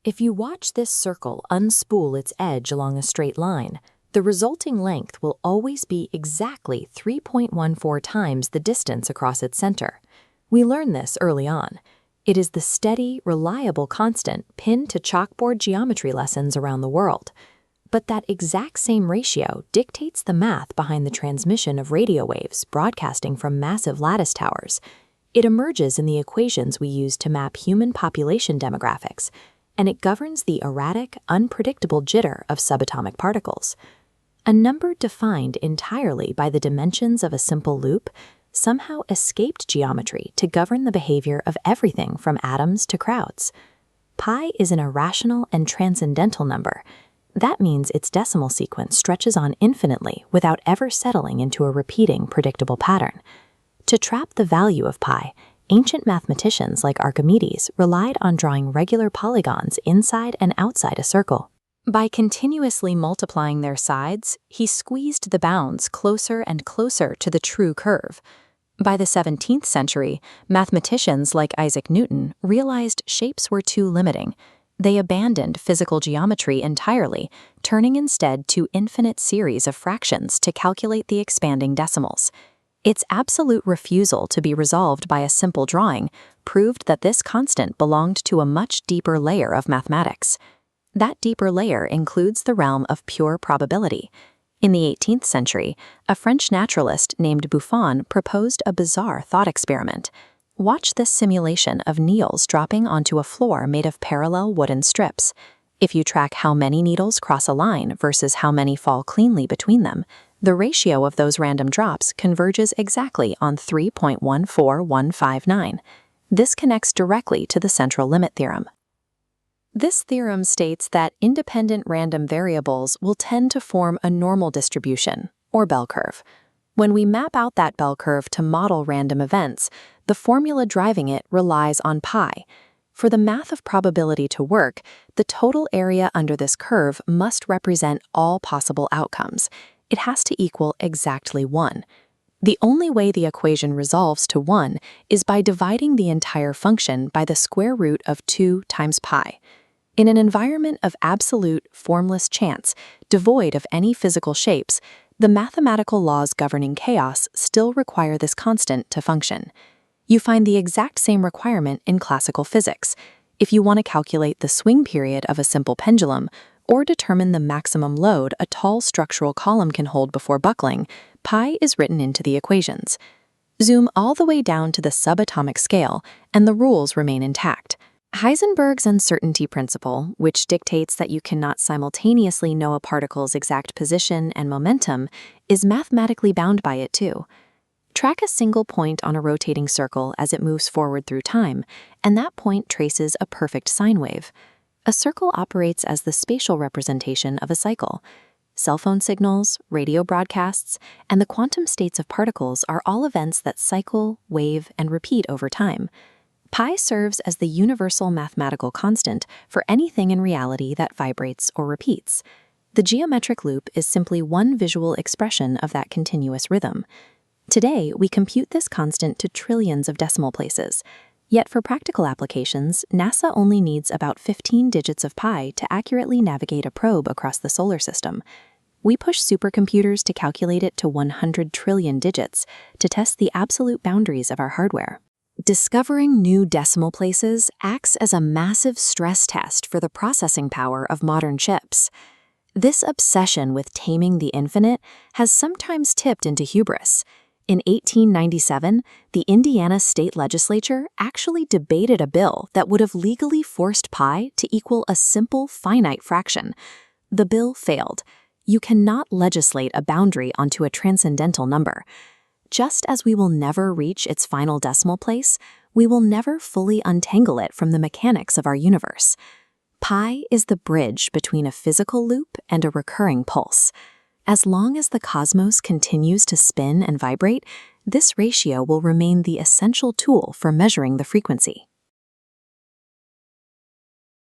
If you watch this circle unspool its edge along a straight line, the resulting length will always be exactly 3.14 times the distance across its center. We learned this early on. It is the steady, reliable constant pinned to chalkboard geometry lessons around the world. But that exact same ratio dictates the math behind the transmission of radio waves broadcasting from massive lattice towers. It emerges in the equations we use to map human population demographics, and it governs the erratic, unpredictable jitter of subatomic particles. A number defined entirely by the dimensions of a simple loop somehow escaped geometry to govern the behavior of everything from atoms to crowds. Pi is an irrational and transcendental number. That means its decimal sequence stretches on infinitely without ever settling into a repeating, predictable pattern. To trap the value of pi, ancient mathematicians like Archimedes relied on drawing regular polygons inside and outside a circle. By continuously multiplying their sides, he squeezed the bounds closer and closer to the true curve. By the 17th century, mathematicians like Isaac Newton realized shapes were too limiting. They abandoned physical geometry entirely, turning instead to infinite series of fractions to calculate the expanding decimals. Its absolute refusal to be resolved by a simple drawing proved that this constant belonged to a much deeper layer of mathematics. That deeper layer includes the realm of pure probability. In the 18th century, a French naturalist named Buffon proposed a bizarre thought experiment. Watch this simulation of needles dropping onto a floor made of parallel wooden strips. If you track how many needles cross a line versus how many fall cleanly between them, the ratio of those random drops converges exactly on 3.14159. This connects directly to the central limit theorem. This theorem states that independent random variables will tend to form a normal distribution, or bell curve. When we map out that bell curve to model random events, the formula driving it relies on pi. For the math of probability to work, the total area under this curve must represent all possible outcomes. It has to equal exactly 1. The only way the equation resolves to 1 is by dividing the entire function by the square root of 2 times pi. In an environment of absolute, formless chance, devoid of any physical shapes, the mathematical laws governing chaos still require this constant to function. You find the exact same requirement in classical physics. If you want to calculate the swing period of a simple pendulum, or determine the maximum load a tall structural column can hold before buckling, pi is written into the equations. Zoom all the way down to the subatomic scale, and the rules remain intact. Heisenberg's uncertainty principle, which dictates that you cannot simultaneously know a particle's exact position and momentum, is mathematically bound by it too. Track a single point on a rotating circle as it moves forward through time, and that point traces a perfect sine wave. A circle operates as the spatial representation of a cycle. Cell phone signals, radio broadcasts, and the quantum states of particles are all events that cycle, wave, and repeat over time. Pi serves as the universal mathematical constant for anything in reality that vibrates or repeats. The geometric loop is simply one visual expression of that continuous rhythm. Today, we compute this constant to trillions of decimal places. Yet for practical applications, NASA only needs about 15 digits of pi to accurately navigate a probe across the solar system. We push supercomputers to calculate it to 100 trillion digits to test the absolute boundaries of our hardware. Discovering new decimal places acts as a massive stress test for the processing power of modern chips. This obsession with taming the infinite has sometimes tipped into hubris. In 1897, the Indiana state legislature actually debated a bill that would have legally forced pi to equal a simple finite fraction. The bill failed. You cannot legislate a boundary onto a transcendental number. Just as we will never reach its final decimal place, we will never fully untangle it from the mechanics of our universe. Pi is the bridge between a physical loop and a recurring pulse. As long as the cosmos continues to spin and vibrate, this ratio will remain the essential tool for measuring the frequency.